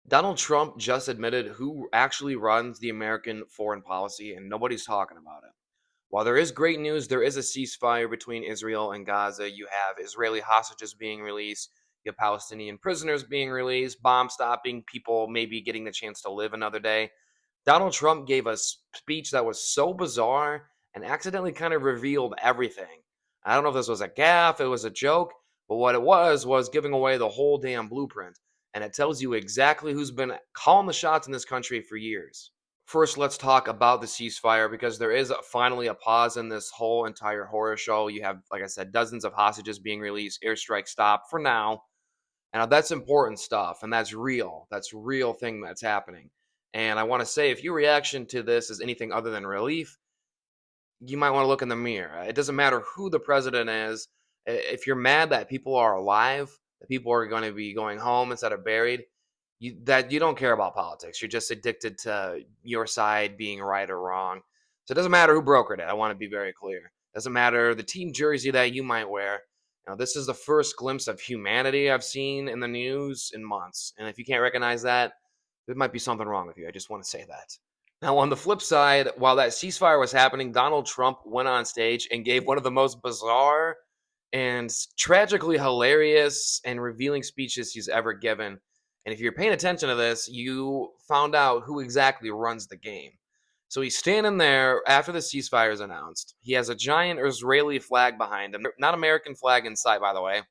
Donald Trump just admitted who actually runs the American foreign policy, and nobody's talking about it. While there is great news, there is a ceasefire between Israel and Gaza. You have Israeli hostages being released, you have Palestinian prisoners being released, bomb stopping, people maybe getting the chance to live another day. Donald Trump gave a speech that was so bizarre and accidentally kind of revealed everything. I don't know if this was a gaffe, it was a joke, but what it was giving away the whole damn blueprint. And it tells you exactly who's been calling the shots in this country for years. First, let's talk about the ceasefire because there is finally a pause in this whole entire horror show. You have, like I said, dozens of hostages being released, airstrike stopped for now. And that's important stuff, and that's real. That's real thing that's happening. And I want to say, if your reaction to this is anything other than relief, you might want to look in the mirror. It doesn't matter who the president is. If you're mad that people are alive, that people are going to be going home instead of buried, you don't care about politics. You're just addicted to your side being right or wrong. So it doesn't matter who brokered it. I want to be very clear. It doesn't matter the team jersey that you might wear. Now, this is the first glimpse of humanity I've seen in the news in months. And if you can't recognize that, there might be something wrong with you. I just want to say that. Now, on the flip side, while that ceasefire was happening, Donald Trump went on stage and gave one of the most bizarre and tragically hilarious and revealing speeches he's ever given. And if you're paying attention to this, you found out who exactly runs the game. So he's standing there after the ceasefire is announced. He has a giant Israeli flag behind him, not American flag in sight, by the way.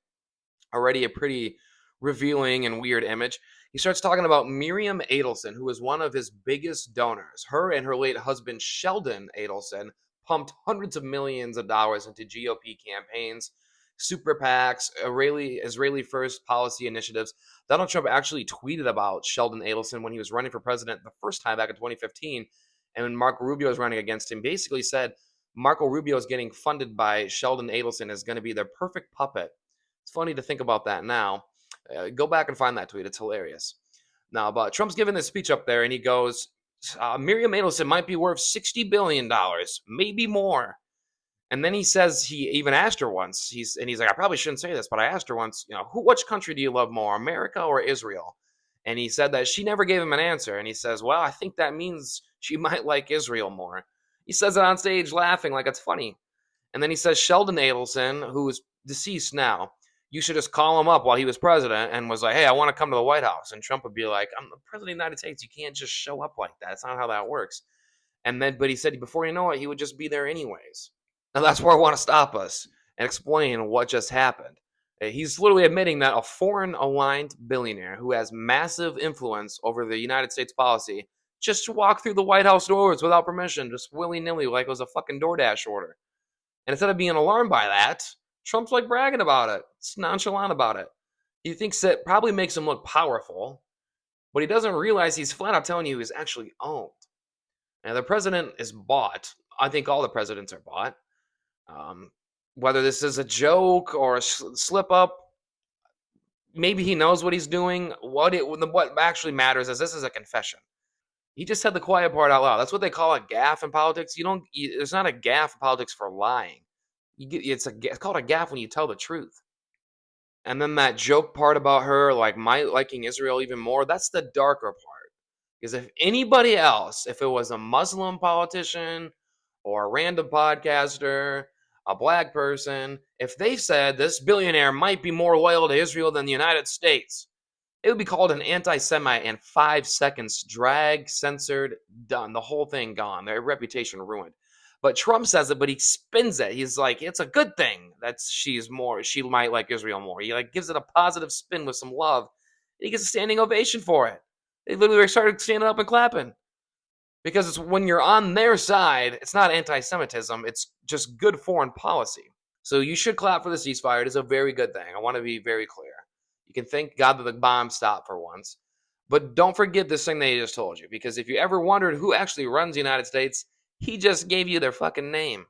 Already a pretty revealing and weird image. He starts talking about Miriam Adelson, who is one of his biggest donors. Her and her late husband, Sheldon Adelson, pumped hundreds of millions of dollars into GOP campaigns, super PACs, Israeli first policy initiatives. Donald Trump actually tweeted about Sheldon Adelson when he was running for president the first time back in 2015. And when Marco Rubio was running against him, basically said Marco Rubio is getting funded by Sheldon Adelson is going to be the perfect puppet. It's funny to think about that now. Go back and find that tweet. It's hilarious. Now, but Trump's giving this speech up there, and he goes, Miriam Adelson might be worth $60 billion, maybe more. And then he says he even asked her once. He's like, I probably shouldn't say this, but I asked her once, which country do you love more, America or Israel? And he said that she never gave him an answer. And he says, well, I think that means she might like Israel more. He says it on stage laughing like it's funny. And then he says Sheldon Adelson, who is deceased now, you should just call him up while he was president and was like, hey, I want to come to the White House. And Trump would be like, I'm the president of the United States. You can't just show up like that. That's not how that works. But he said before you know it, he would just be there anyways. And that's where I want to stop us and explain what just happened. He's literally admitting that a foreign aligned billionaire who has massive influence over the United States policy just walked through the White House doors without permission, just willy nilly, like it was a fucking DoorDash order. And instead of being alarmed by that, Trump's like bragging about it. It's nonchalant about it. He thinks that probably makes him look powerful, but he doesn't realize he's flat out telling you he's actually owned. And the president is bought. I think all the presidents are bought. Whether this is a joke or a slip up, maybe he knows what he's doing. What actually matters is this is a confession. He just said the quiet part out loud. That's what they call a gaffe in politics. It's not a gaffe in politics for lying. It's called a gaffe when you tell the truth. And then that joke part about her liking Israel even more, that's the darker part. Because if anybody else, if it was a Muslim politician or a random podcaster, a black person, if they said this billionaire might be more loyal to Israel than the United States, it would be called an anti-Semite in 5 seconds. Dragged, censored, done. The whole thing gone. Their reputation ruined. But Trump says it, but he spins it. He's like, it's a good thing that she might like Israel more. He gives it a positive spin with some love. And he gets a standing ovation for it. They literally started standing up and clapping. Because it's when you're on their side, it's not anti-Semitism. It's just good foreign policy. So you should clap for the ceasefire. It is a very good thing. I want to be very clear. You can thank God that the bomb stopped for once. But don't forget this thing that he just told you. Because if you ever wondered who actually runs the United States, he just gave you their fucking name.